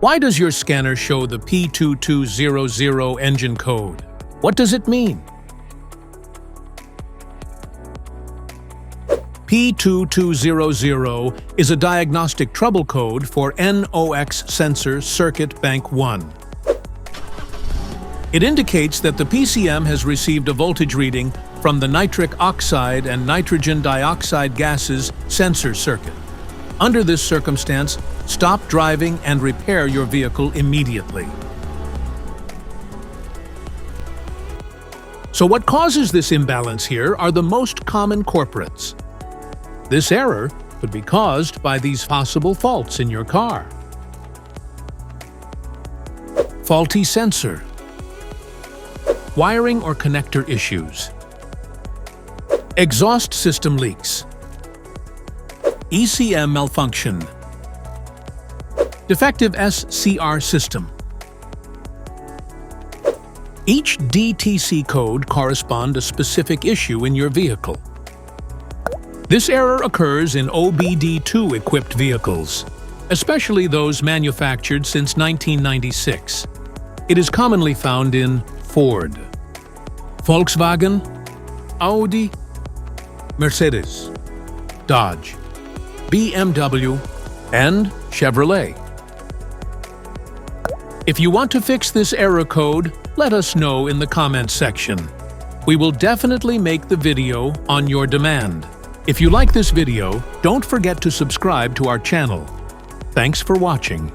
Why does your scanner show the P2200 engine code? What does it mean? P2200 is a diagnostic trouble code for NOx Sensor Circuit Bank 1. It indicates that the PCM has received a voltage reading from the nitric oxide and nitrogen dioxide gases sensor circuit. Under this circumstance, stop driving and repair your vehicle immediately. So what causes this imbalance here are the most common culprits. This error could be caused by these possible faults in your car. Faulty sensor, wiring or connector issues, exhaust system leaks, ECM malfunction, defective SCR system. Each DTC code corresponds to a specific issue in your vehicle. This error occurs in OBD2 equipped vehicles, especially those manufactured since 1996. It is commonly found in Ford, Volkswagen, Audi, Mercedes, Dodge, BMW, and Chevrolet. If you want to fix this error code, let us know in the comments section. We will definitely make the video on your demand. If you like this video, don't forget to subscribe to our channel. Thanks for watching.